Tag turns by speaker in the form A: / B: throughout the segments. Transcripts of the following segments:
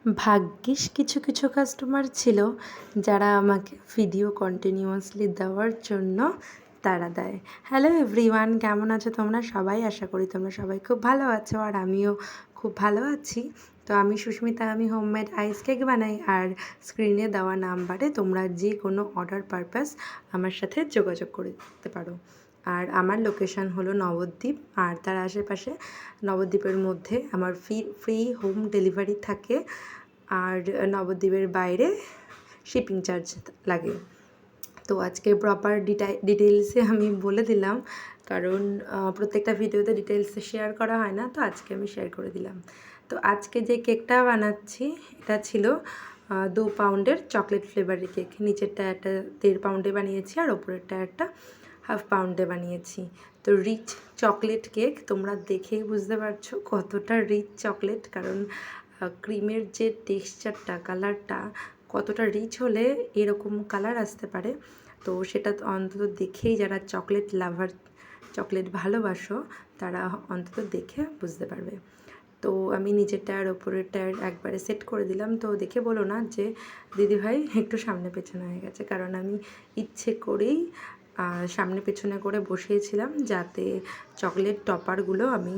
A: ভাগ্যিস কিছু কিছু কাস্টমার ছিল যারা আমাকে ভিডিও কন্টিনিউয়াসলি দেওয়ার জন্য তাড়া দেয়। হ্যালো এভরিওয়ান, কেমন আছো তোমরা সবাই? আশা করি তোমরা সবাই খুব ভালো আছো, আর আমিও খুব ভালো আছি। তো আমি সুস্মিতা, আমি হোমমেড আইস কেক বানাই, আর স্ক্রিনে দেওয়া নাম্বারে তোমরা যে কোনো অর্ডার পারপাস আমার সাথে যোগাযোগ করতে পারো। আর আমার লোকেশান হলো নবদ্বীপ, আর তার আশেপাশে নবদ্বীপের মধ্যে আমার ফ্রি হোম ডেলিভারি থাকে, আর নবদ্বীপের বাইরে শিপিং চার্জ লাগে। তো আজকে প্রপার ডিটেলসে আমি বলে দিলাম, কারণ প্রত্যেকটা ভিডিওতে ডিটেলসে শেয়ার করা হয় না, তো আজকে আমি শেয়ার করে দিলাম। তো আজকে যে কেকটা বানাচ্ছি এটা ছিল 2 পাউন্ডের চকলেট ফ্লেভারের কেক। নিচেরটা একটা 1.5 পাউন্ডে বানিয়েছি, আর ওপরেরটা একটা 1/2 পাউন্ডে বানিয়েছি। তো রিচ চকলেট কেক, তোমরা দেখেই বুঝতে পারছো কতটা রিচ চকলেট, কারণ ক্রিমের যে টেক্সচারটা, কালারটা কতটা রিচ হলে এরকম কালার আসতে পারে। তো সেটা অন্তত দেখেই যারা চকলেট লাভার, চকলেট ভালোবাসো, তারা অন্তত দেখে বুঝতে পারবে। তো আমি নিচের টায়ার ওপরের টায়ার একবারে সেট করে দিলাম। তো দেখে বলো না যে দিদিভাই একটু সামনে পেছনে হয়ে গেছে, কারণ আমি ইচ্ছে করেই সামনে পেছনে করে বসিয়েছিলাম যাতে চকলেট টপারগুলো আমি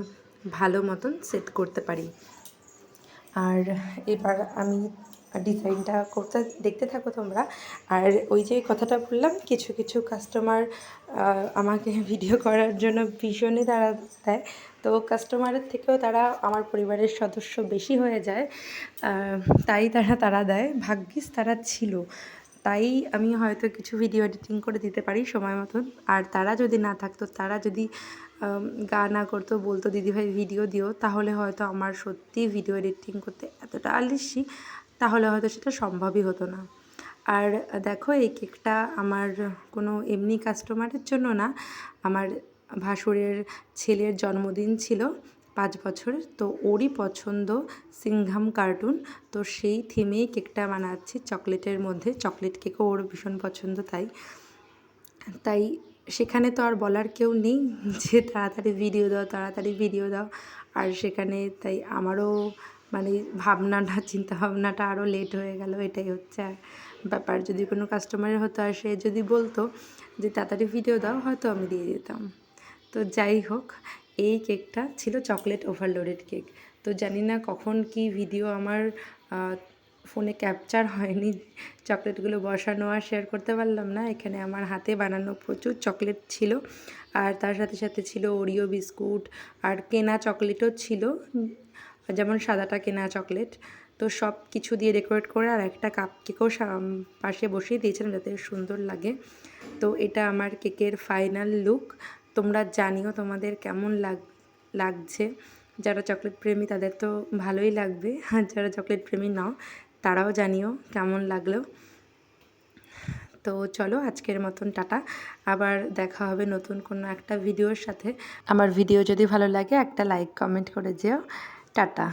A: ভালো মতন সেট করতে পারি। আর এবার আমি ডিজাইনটা করতে দেখতে থাকো তোমরা। আর ওই যে কথাটা বললাম, কিছু কিছু কাস্টমার আমাকে ভিডিও করার জন্য ভীষণই তাড়া দেয়। তো কাস্টমারের থেকেও তারা আমার পরিবারের সদস্য বেশি হয়ে যায়, তাই তারা তাড়া দেয়। ভাগ্যিস তারা ছিল, তাই আমি হয়তো কিছু ভিডিও এডিটিং করে দিতে পারি সময় মতন। আর তারা যদি না থাকতো, তারা যদি গা না করতো, বলতো দিদিভাই ভিডিও দিও, তাহলে হয়তো আমার সত্যি ভিডিও এডিটিং করতে এতটা আলসি, তাহলে হয়তো সেটা সম্ভবই হতো না। আর দেখো, এই কেকটা আমার কোনো এমনি কাস্টমারের জন্য না, আমার ভাসুরের ছেলের জন্মদিন ছিল 5 বছরের, তো ওরই পছন্দ সিংঘাম কার্টুন। তো সেই থিমেই কেকটা বানাচ্ছি, চকলেটের মধ্যে। চকলেট কেকও ওর ভীষণ পছন্দ, তাই সেখানে তো আর বলার কেউ নেই যে তাড়াতাড়ি ভিডিও দাও, তাড়াতাড়ি ভিডিও দাও। আর সেখানে তাই আমারও মানে চিন্তাভাবনাটা আরও লেট হয়ে গেল। এটাই হচ্ছে ব্যাপার। যদি কোনো কাস্টমারের হতো আর সে যদি বলতো যে তাড়াতাড়ি ভিডিও দাও, হয়তো আমি দিয়ে দিতাম। তো যাই হোক, এই কেকটা ছিল চকলেট ওভারলোডেড কেক। তো জানি না কখন কি ভিডিও আমার ফোনে ক্যাপচার হয়নি, চকলেটগুলো বসানো আর শেয়ার করতে পারলাম না। এখানে আমার হাতে বানানো প্রচুর চকলেট ছিল, আর তার সাথে সাথে ছিল ওরিও বিস্কুট, আর কেনা চকলেটও ছিল, যেমন সাদাটা কেনা চকলেট। তো সব কিছু দিয়ে ডেকোরেট করে আর একটা কাপ কেকও পাশে বসিয়ে দিয়েছিলাম যাতে সুন্দর লাগে। তো এটা আমার কেকের ফাইনাল লুক। তোমরা জানিও তোমাদের কেমন লাগছে। যারা চকলেট প্রেমী তাদের তো ভালোই লাগবে, আর যারা চকলেট প্রেমী নাও তারাও জানিও কেমন লাগলো। তো চলো, আজকের মতন টাটা। আবার দেখা হবে নতুন কোনো একটা ভিডিওর সাথে। আমার ভিডিও যদি ভালো লাগে একটা লাইক কমেন্ট করে যেও। টাটা।